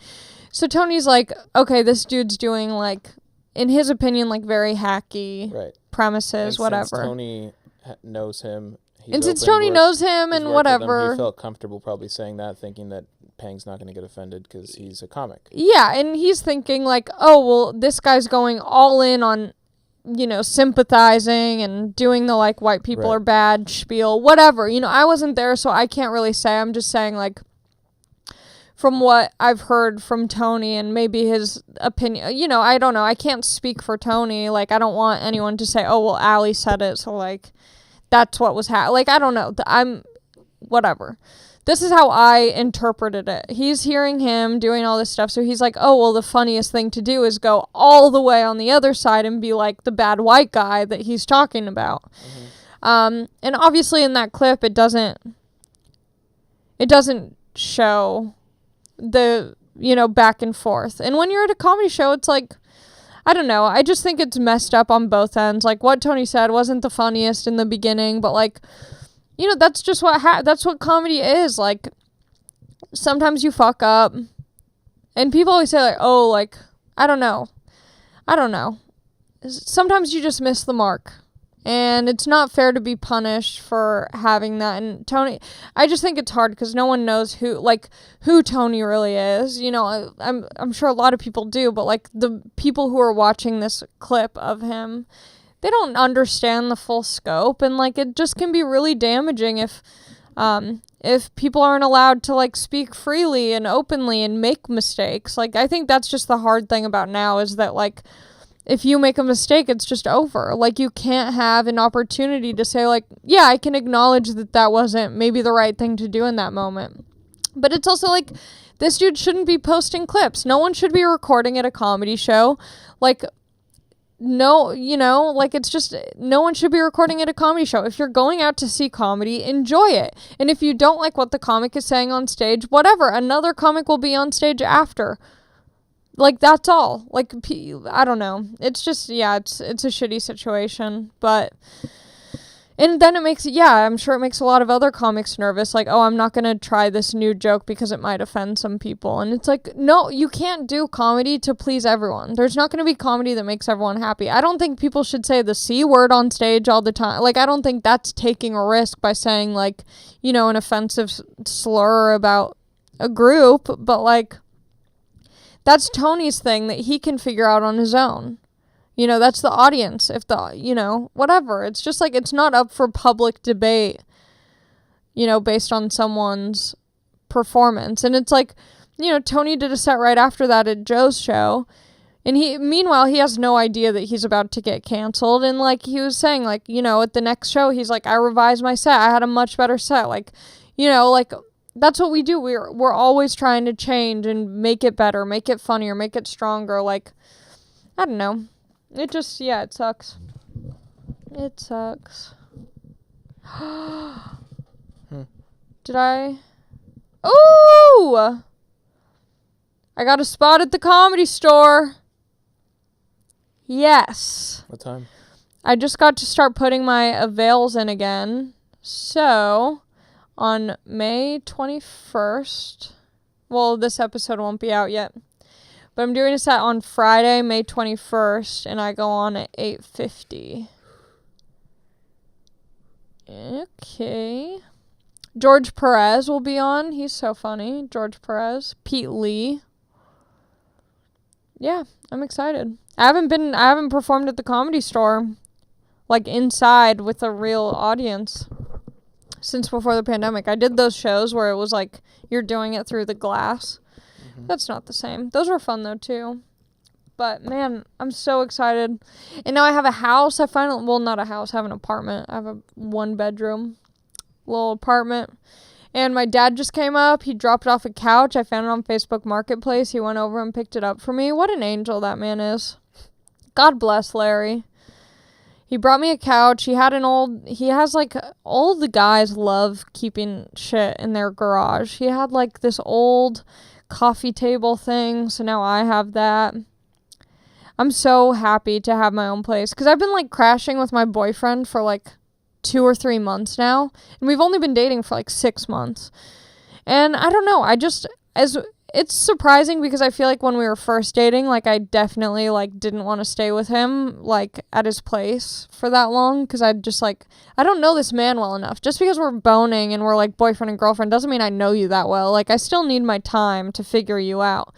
so Tony's like, okay, this dude's doing, like, in his opinion, like, very hacky premises, and whatever. Since Tony knows him, and whatever, he felt comfortable probably saying that, thinking that Peng's not going to get offended because he's a comic. Yeah, and he's thinking, like, oh, well, this guy's going all in on, you know, sympathizing and doing the, like, white people are bad spiel, whatever. You know, I wasn't there, so I can't really say. I'm just saying, like, from what I've heard from Tony and maybe his opinion, you know, I don't know. I can't speak for Tony. Like, I don't want anyone to say, oh, well, Allie said it, so, like, that's what was like, I don't know. Whatever. This is how I interpreted it. He's hearing him doing all this stuff, so he's like, oh, well, the funniest thing to do is go all the way on the other side and be like the bad white guy that he's talking about. Mm-hmm. And obviously in that clip, it doesn't show the, you know, back and forth. And when you're at a comedy show, it's like, I don't know. I just think it's messed up on both ends. Like, what Tony said wasn't the funniest in the beginning, but, like, you know, that's just that's what comedy is. Like, sometimes you fuck up. And people always say, like, oh, like, I don't know. Sometimes you just miss the mark. And it's not fair to be punished for having that. And Tony, I just think it's hard because no one knows who Tony really is. You know, I'm sure a lot of people do, but, like, the people who are watching this clip of him, they don't understand the full scope. And, like, it just can be really damaging if, If people aren't allowed to, like, speak freely and openly and make mistakes, like, I think that's just the hard thing about now is that, like, if you make a mistake, it's just over. Like, you can't have an opportunity to say, like, yeah, I can acknowledge that that wasn't maybe the right thing to do in that moment. But it's also, like, this dude shouldn't be posting clips. No one should be recording at a comedy show. Like, no, you know, like, it's just, no one should be recording at a comedy show. If you're going out to see comedy, enjoy it. And if you don't like what the comic is saying on stage, whatever, another comic will be on stage after. Like, that's all. Like, I don't know. It's just, yeah, it's a shitty situation. But, and then it makes, yeah, I'm sure it makes a lot of other comics nervous. Like, oh, I'm not going to try this new joke because it might offend some people. And it's like, no, you can't do comedy to please everyone. There's not going to be comedy that makes everyone happy. I don't think people should say the C word on stage all the time. Like, I don't think that's taking a risk by saying, like, you know, an offensive slur about a group. But, like, that's Tony's thing that he can figure out on his own. You know, that's the audience. If the, you know, whatever. It's just like, it's not up for public debate, you know, based on someone's performance. And it's like, you know, Tony did a set right after that at Joe's show. And meanwhile, he has no idea that he's about to get canceled. And, like, he was saying, like, you know, at the next show, he's like, I revised my set. I had a much better set. Like, you know, like, that's what we do. We're always trying to change and make it better, make it funnier, make it stronger. Like, I don't know. It just, yeah, it sucks. It sucks. Did I? Ooh! I got a spot at the Comedy Store. Yes. What time? I just got to start putting my avails in again. So, on May 21st, well, this episode won't be out yet, but I'm doing a set on Friday, May 21st, and I go on at 8:50. Okay. George Perez will be on. He's so funny. George Perez. Pete Lee. Yeah, I'm excited. I haven't performed at the Comedy Store, like, inside with a real audience since before the pandemic. I did those shows where it was like you're doing it through the glass. That's not the same. Those were fun though too. But man, I'm so excited. And now I have a house. Not a house, I have an apartment. I have a 1-bedroom little apartment. And my dad just came up. He dropped off a couch. I found it on Facebook Marketplace. He went over and picked it up for me. What an angel that man is. God bless Larry. He brought me a couch. He has, like, all the guys love keeping shit in their garage. He had, like, this old coffee table thing, so now I have that. I'm so happy to have my own place, because I've been, like, crashing with my boyfriend for, like, 2 or 3 months now, and we've only been dating for, like, 6 months. And I don't know, it's surprising because I feel like when we were first dating, like, I definitely, like, didn't want to stay with him, like, at his place for that long, because I just, like, I don't know this man well enough. Just because we're boning and we're, like, boyfriend and girlfriend doesn't mean I know you that well. Like, I still need my time to figure you out.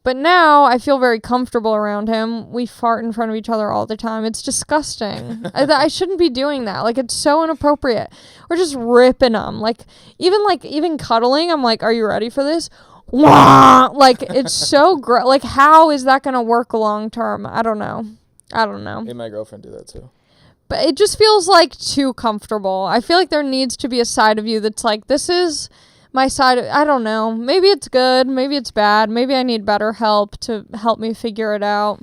But now I feel very comfortable around him. We fart in front of each other all the time. It's disgusting. I shouldn't be doing that. Like, it's so inappropriate. We're just ripping them. Like, even cuddling, I'm like, are you ready for this? Wah! Like, it's so gross. Like, how is that gonna work long term? I don't know. Me and my girlfriend do that too. But it just feels like too comfortable. I feel like there needs to be a side of you that's like, this is my side. I don't know. Maybe it's good. Maybe it's bad. Maybe I need better help to help me figure it out.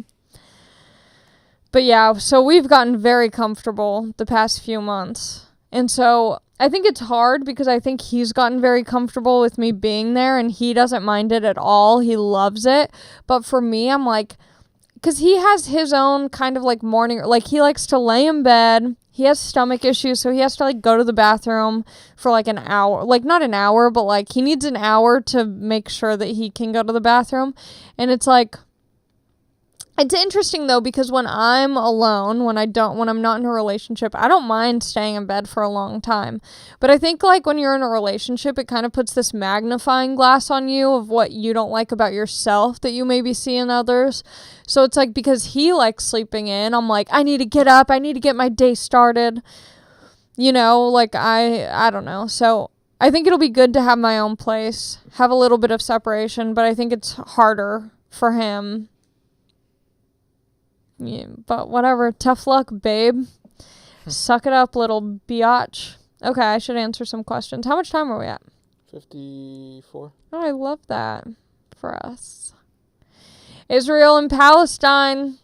But yeah, so we've gotten very comfortable the past few months. And so I think it's hard because I think he's gotten very comfortable with me being there and he doesn't mind it at all. He loves it. But for me, I'm like, because he has his own kind of like morning, like he likes to lay in bed. He has stomach issues, so he has to like go to the bathroom for like an hour. Like not an hour, but like he needs an hour to make sure that he can go to the bathroom. And it's like, it's interesting though, because when I'm alone, when I'm not in a relationship, I don't mind staying in bed for a long time. But I think like when you're in a relationship, it kind of puts this magnifying glass on you of what you don't like about yourself that you maybe see in others. So it's like, because he likes sleeping in, I'm like, I need to get up. I need to get my day started. You know, like I don't know. So I think it'll be good to have my own place, have a little bit of separation, but I think it's harder for him. Yeah, but whatever. Tough luck, babe. Suck it up, little biatch. Okay, I should answer some questions. How much time are we at? 54. Oh, I love that for us. Israel and Palestine.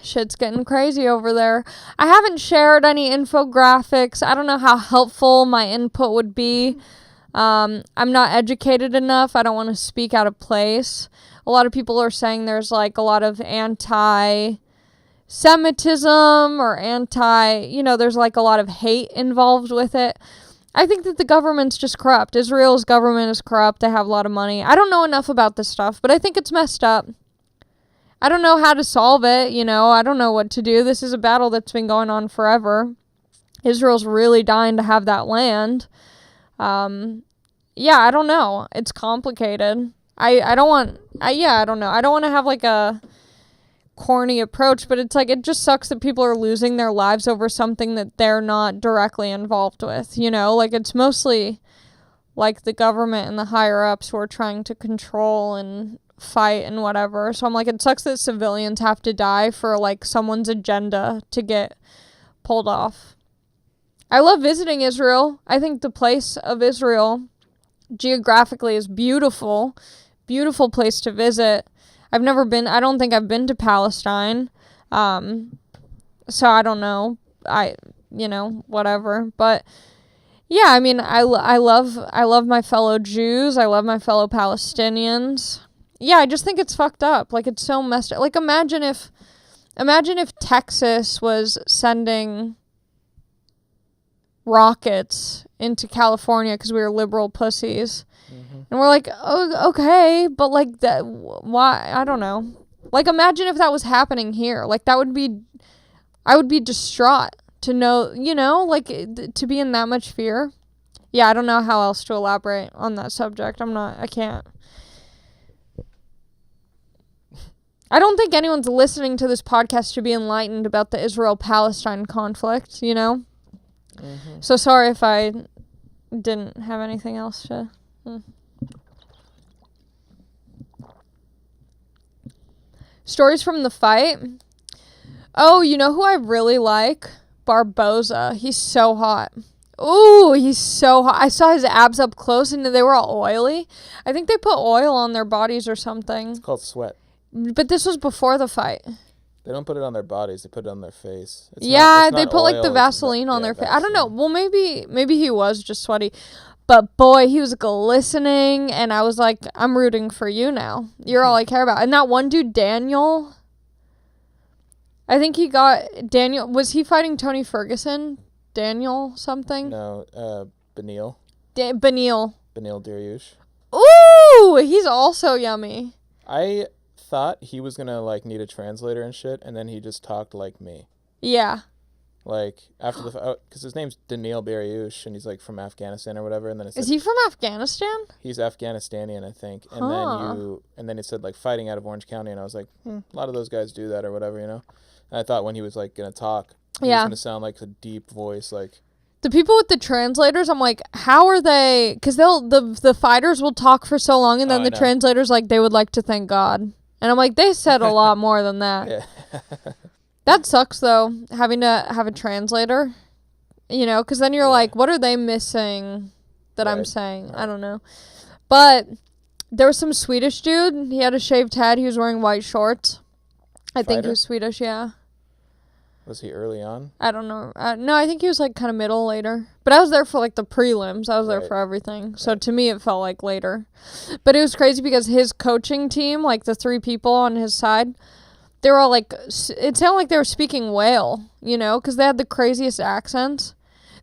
Shit's getting crazy over there. I haven't shared any infographics. I don't know how helpful my input would be. I'm not educated enough. I don't want to speak out of place. A lot of people are saying there's like a lot of anti-Semitism or there's like a lot of hate involved with it. I think that the government's just corrupt. Israel's government is corrupt. They have a lot of money. I don't know enough about this stuff, but I think it's messed up. I don't know how to solve it, I don't know what to do. This is a battle that's been going on forever. Israel's really dying to have that land. Yeah, I don't know. It's complicated. I don't know. I don't want to have like a corny approach, but it's like, it just sucks that people are losing their lives over something that they're not directly involved with, like it's mostly like the government and the higher ups who are trying to control and fight and whatever. So I'm like, it sucks that civilians have to die for like someone's agenda to get pulled off. I love visiting Israel. I think the place of Israel geographically is beautiful place to visit. I don't think I've been to Palestine. So I don't know. Whatever. But yeah, I mean, I love my fellow Jews. I love my fellow Palestinians. Yeah, I just think it's fucked up. Like, it's so messed up. Like, imagine if Texas was sending rockets into California because we were liberal pussies. Mm-hmm. And we're like, oh, okay, but like that, why? I don't know. Like, imagine if that was happening here. Like, I would be distraught to know, to be in that much fear. Yeah, I don't know how else to elaborate on that subject. I can't. I don't think anyone's listening to this podcast to be enlightened about the Israel-Palestine conflict, Mm-hmm. So sorry if I didn't have anything else to... Stories from the fight? Oh, you know who I really like? Barboza. He's so hot. Ooh, he's so hot. I saw his abs up close and they were all oily. I think they put oil on their bodies or something. It's called sweat. But this was before the fight. They don't put it on their bodies. They put it on their face. It's not they put oil, like the Vaseline on their face. I don't know. Well, maybe he was just sweaty. But boy, he was glistening. And I was like, I'm rooting for you now. You're all I care about. And that one dude, Daniel. I think he got Daniel. Was he fighting Tony Ferguson? Daniel something? No, Benil. Benil. Benil Dariush. Ooh, he's also yummy. I thought he was gonna like need a translator and shit, and then he just talked like me. Yeah. Like after the because his name's Daniil Dariush and he's like from Afghanistan or whatever, and then it said, is he from Afghanistan? He's Afghanistanian, I think. And then it said like fighting out of Orange County, and I was like, a lot of those guys do that or whatever, And I thought when he was like gonna talk, he was gonna sound like a deep voice, like. The people with the translators, I'm like, how are they? Because the fighters will talk for so long, and then the translators like they would like to thank God. And I'm like, they said a lot more than that. Yeah. That sucks, though, having to have a translator. Because then you're like, what are they missing that I'm saying? I don't know. But there was some Swedish dude. He had a shaved head. He was wearing white shorts. I think he was Swedish, yeah. Was he early on? I don't know. No, I think he was like kind of middle later. But I was there for like the prelims. I was there for everything. So to me, it felt like later. But it was crazy because his coaching team, like the 3 people on his side, they were all like, it sounded like they were speaking whale, because they had the craziest accents.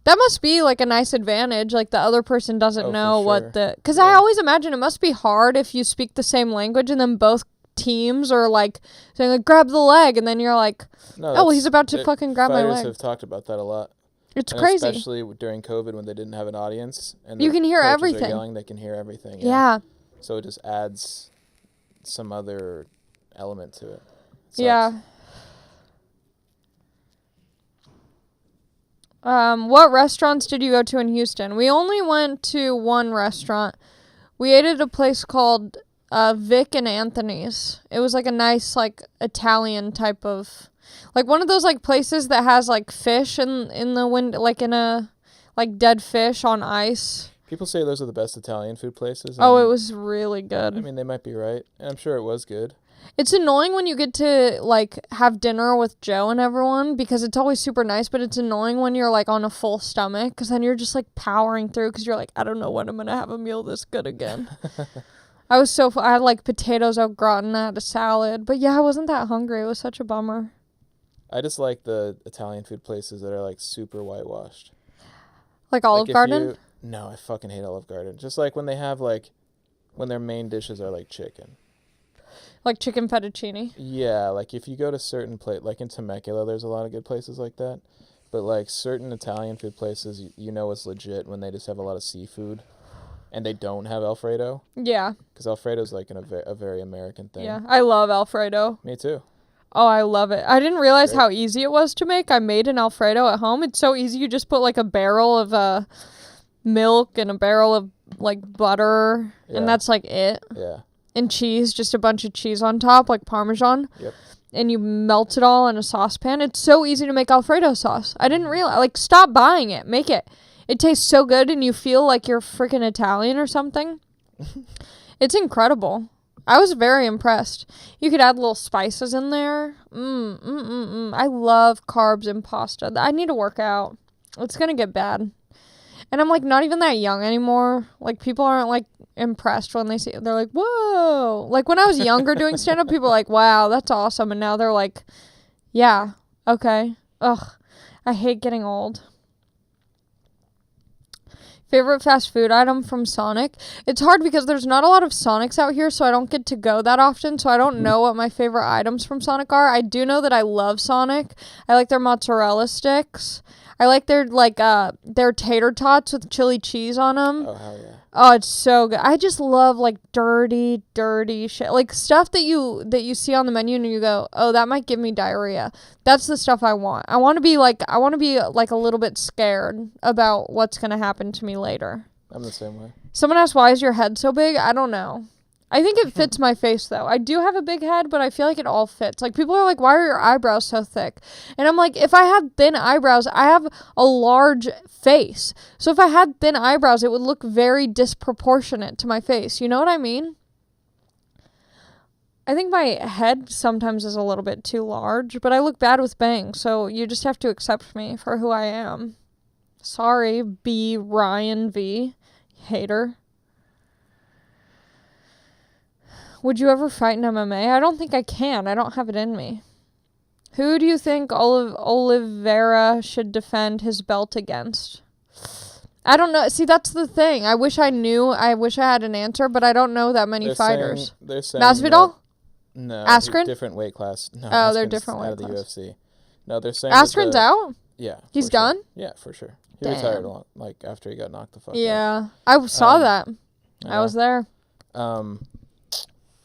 That must be like a nice advantage. Like the other person doesn't know what because I always imagine it must be hard if you speak the same language and then both teams are like saying like grab the leg, and then you're like, well, he's about to fucking grab my leg. Fighters have talked about that a lot. It's crazy, especially during COVID when they didn't have an audience and you can hear everything. Are yelling, they can hear everything. Yeah. So it just adds some other element to it. Yeah. What restaurants did you go to in Houston? We only went to one restaurant. We ate at a place called Vic and Anthony's. It was like a nice like Italian type of, like one of those like places that has like fish in the window, like in a like dead fish on ice. People say those are the best Italian food places. Oh, it was really good. I mean, they might be right. And I'm sure it was good. It's annoying when you get to, like, have dinner with Joe and everyone because it's always super nice, but it's annoying when you're, like, on a full stomach because then you're just, like, powering through because you're like, I don't know when I'm going to have a meal this good again. I had, like, potatoes au gratin, I had a salad. But, yeah, I wasn't that hungry. It was such a bummer. I just like the Italian food places that are, like, super whitewashed. Like Olive Garden? No, I fucking hate Olive Garden. Just, like, when they have, like, when their main dishes are, like, chicken. Like chicken fettuccine? Yeah, like if you go to certain like in Temecula, there's a lot of good places like that. But like certain Italian food places, you know it's legit when they just have a lot of seafood and they don't have Alfredo. Yeah. Because Alfredo's like a very American thing. Yeah, I love Alfredo. Me too. Oh, I love it. I didn't realize how easy it was to make. I made an Alfredo at home. It's so easy. You just put like a barrel of milk and a barrel of like butter and that's like it. Yeah. And cheese, just a bunch of cheese on top, like Parmesan. Yep. And you melt it all in a saucepan. It's so easy to make Alfredo sauce. I didn't realize. Like, stop buying it. Make it. It tastes so good and you feel like you're freaking Italian or something. It's incredible. I was very impressed. You could add little spices in there. I love carbs and pasta. I need to work out. It's going to get bad. And I'm, like, not even that young anymore. Like, people aren't, like, impressed when they see it. They're like, whoa. Like, when I was younger doing stand-up, people were like, wow, that's awesome. And now they're like, yeah, okay. Ugh, I hate getting old. Favorite fast food item from Sonic? It's hard because there's not a lot of Sonics out here, so I don't get to go that often, so I don't know what my favorite items from Sonic are. I do know that I love Sonic. I like their mozzarella sticks. I like their tater tots with chili cheese on them. Oh, hell yeah. Oh, it's so good. I just love like dirty shit. Like stuff that you see on the menu and you go, "Oh, that might give me diarrhea." That's the stuff I want. I want to be like a little bit scared about what's going to happen to me later. I'm the same way. Someone asked, "Why is your head so big?" I don't know. I think it fits my face, though. I do have a big head, but I feel like it all fits. Like, people are like, why are your eyebrows so thick? And I'm like, if I had thin eyebrows, I have a large face. So if I had thin eyebrows, it would look very disproportionate to my face. You know what I mean? I think my head sometimes is a little bit too large, but I look bad with bangs, so you just have to accept me for who I am. Sorry, B. Ryan V. Hater. Would you ever fight in MMA? I don't think I can. I don't have it in me. Who do you think Oliveira should defend his belt against? I don't know. See, that's the thing. I wish I knew. I wish I had an answer, but I don't know that many fighters. They're saying Masvidal? No. Askren? Different weight class. No, oh, they're Askren's different weight out class. of the UFC. No, they're saying Askren's out? Yeah. He's done? Sure. Yeah, for sure. He Damn. retired after he got knocked the fuck out. Yeah. I saw that. Yeah. I was there.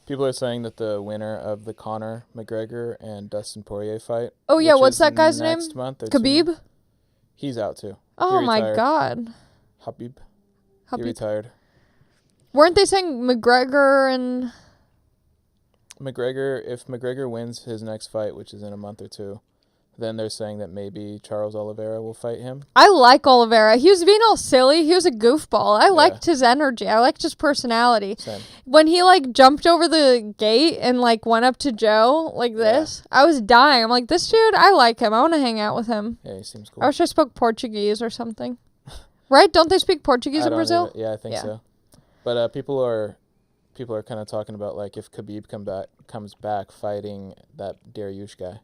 People are saying that the winner of the Conor McGregor and Dustin Poirier fight. Oh, yeah. What's that guy's name? Khabib? He's out, too. Oh, my God. Habib. He retired. Weren't they saying McGregor and... If McGregor wins his next fight, which is in a month or two, then they're saying that maybe Charles Oliveira will fight him. I like Oliveira. He was being all silly. He was a goofball. I liked his energy. I liked his personality. Same. When he, like, jumped over the gate and, like, went up to Joe like this, I was dying. I'm like, this dude, I like him. I want to hang out with him. Yeah, he seems cool. I wish I spoke Portuguese or something. Right? Don't they speak Portuguese in Brazil? I think so. But people are kind of talking about, like, if Khabib comes back fighting that Dariush guy.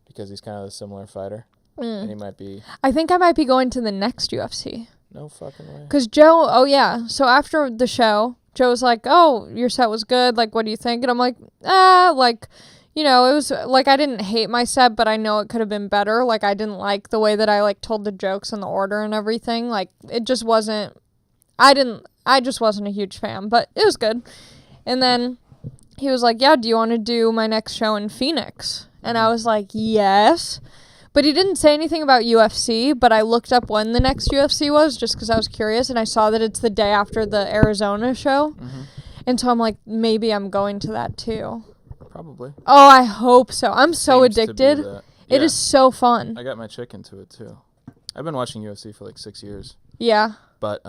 Because he's kind of a similar fighter. And he might be... I think I might be going to the next UFC. No fucking way. Because Joe... Oh, yeah. So after the show, Joe was like, oh, your set was good. Like, what do you think? And I'm like, like... You know, it was, like, I didn't hate my set, but I know it could have been better. Like, I didn't like the way that I, like, told the jokes and the order and everything. Like, it just wasn't... I just wasn't a huge fan, but it was good. And then he was like, yeah, do you want to do my next show in Phoenix? And I was like, yes. But he didn't say anything about UFC, but I looked up when the next UFC was just because I was curious, and I saw that it's the day after the Arizona show. Mm-hmm. And so I'm like, maybe I'm going to that too. Probably. Oh, I hope so. I'm so Seems to be addicted. that. It Yeah. is so fun. I got my chick into it too. I've been watching UFC for like 6 years. Yeah. But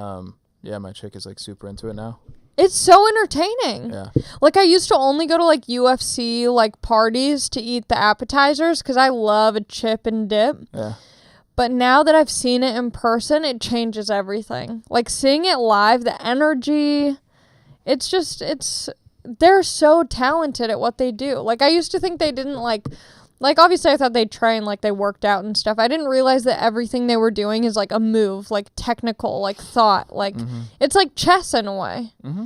yeah, my chick is like super into it now. It's so entertaining. Yeah. Like, I used to only go to like UFC like parties to eat the appetizers because I love a chip and dip. Yeah. But now that I've seen it in person, it changes everything. Like, seeing it live, the energy, they're so talented at what they do. Like, I used to think they didn't like, obviously I thought they trained, like they worked out and stuff. I didn't realize that everything they were doing is like a move, like technical, like thought, like it's like chess in a way. Mm-hmm.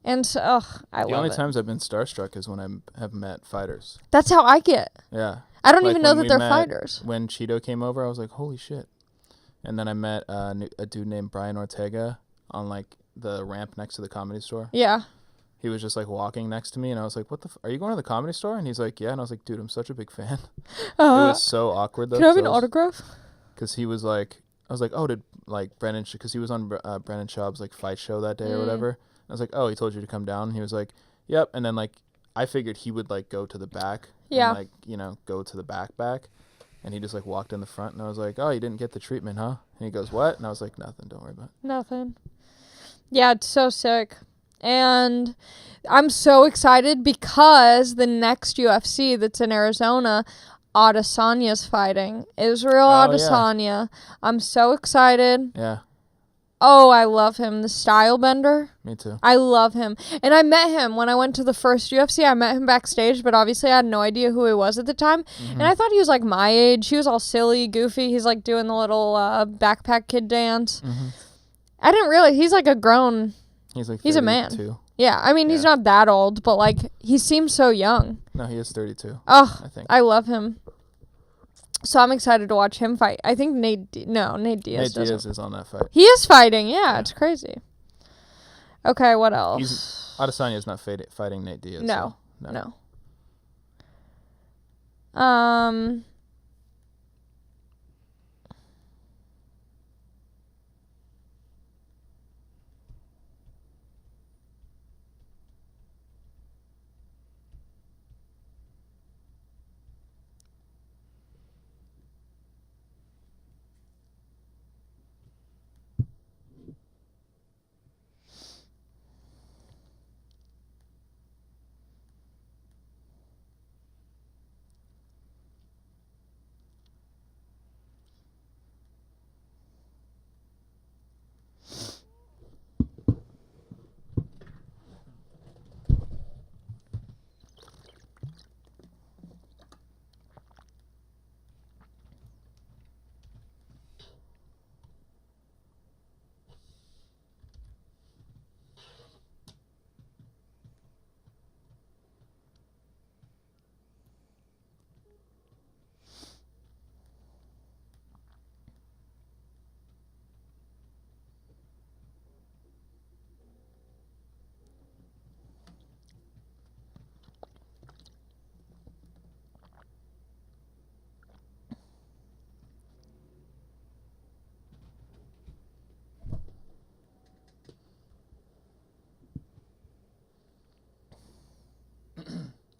And so, I love it. The only times I've been starstruck is when I have met fighters. That's how I get. Yeah. I don't Like even know when that we they're met- fighters. When Cheeto came over, I was like, holy shit. And then I met a dude named Brian Ortega on like the ramp next to the Comedy Store. Yeah. He was just like walking next to me, and I was like, "What the? Are you going to the Comedy Store?" And he's like, "Yeah." And I was like, "Dude, I'm such a big fan." It was so awkward though. Can I have an autograph? Because he was like, I was like, "Oh, did like Brennan?" Because he was on Brennan Schaub's like fight show that day or whatever. And I was like, "Oh, he told you to come down." And he was like, "Yep." And then like I figured he would like go to the back. Yeah. And, like go to the back. And he just like walked in the front, and I was like, "Oh, you didn't get the treatment, huh?" And he goes, "What?" And I was like, "Nothing. Don't worry about it." Nothing. Yeah, it's so sick. And I'm so excited because the next UFC that's in Arizona, Adesanya's fighting. Israel Adesanya. Yeah. I'm so excited. Yeah. Oh, I love him. The style bender. Me too. I love him. And I met him when I went to the first UFC. I met him backstage, but obviously I had no idea who he was at the time. And I thought he was like my age. He was all silly, goofy. He's like doing the little backpack kid dance. I didn't realize he's like a grown... He's like 32. He's a man. Yeah, I mean, he's not that old, but like he seems so young. No, he is 32. Oh, I think. I love him. So I'm excited to watch him fight. I think Nate Diaz. Nate Diaz is on that fight. He is fighting. Yeah, it's crazy. Okay, what else? Adesanya is not fighting Nate Diaz. No. So, No.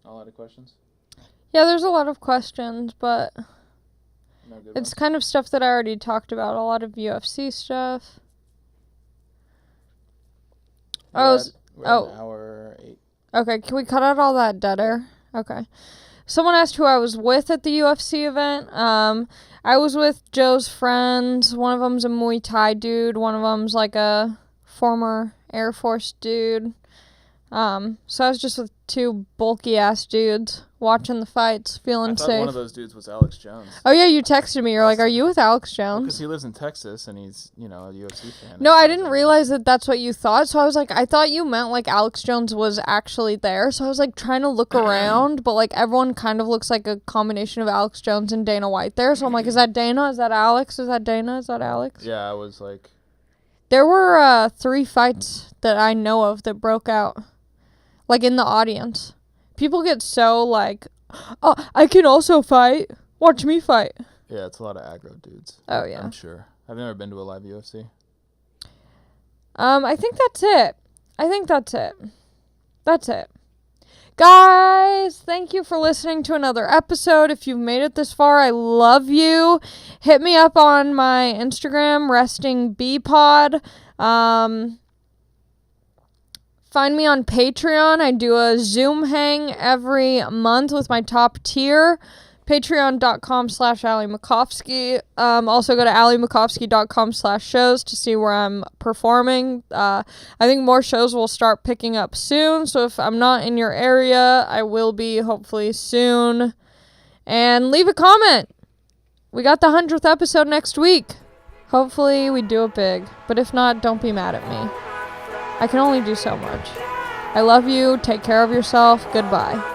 A lot of questions? Yeah, there's a lot of questions, but No good it's kind of stuff that I already talked about. A lot of UFC stuff. We're at an hour 8. Okay, can we cut out all that dead air? Okay. Someone asked who I was with at the UFC event. I was with Joe's friends. One of them's a Muay Thai dude. One of them's like a former Air Force dude. So I was just with 2 bulky ass dudes watching the fights, feeling I thought safe. one of those dudes was Alex Jones. Oh yeah, you texted me. You're like, "Are you with Alex Jones?" Because he lives in Texas and he's, a UFC fan. No, I didn't realize that that's what you thought. So I was like, I thought you meant like Alex Jones was actually there. So I was like trying to look around, but like everyone kind of looks like a combination of Alex Jones and Dana White there. So I'm like, is that Dana? Is that Alex? Is that Dana? Is that Alex? Yeah, I was like... There were 3 fights that I know of that broke out. Like in the audience. People get so like, "Oh, I can also fight. Watch me fight." Yeah, it's a lot of aggro dudes. Oh, yeah. I'm sure. I've never been to a live UFC. I think that's it. That's it. Guys, thank you for listening to another episode. If you've made it this far, I love you. Hit me up on my Instagram, restingbpod. Find me on Patreon. I do a Zoom hang every month with my top tier. Patreon.com/Ali Makovsky. Also go to alimakovsky.com/shows to see where I'm performing. I think more shows will start picking up soon. So if I'm not in your area, I will be hopefully soon. And leave a comment. We got the 100th episode next week. Hopefully we do it big. But if not, don't be mad at me. I can only do so much. I love you. Take care of yourself. Goodbye.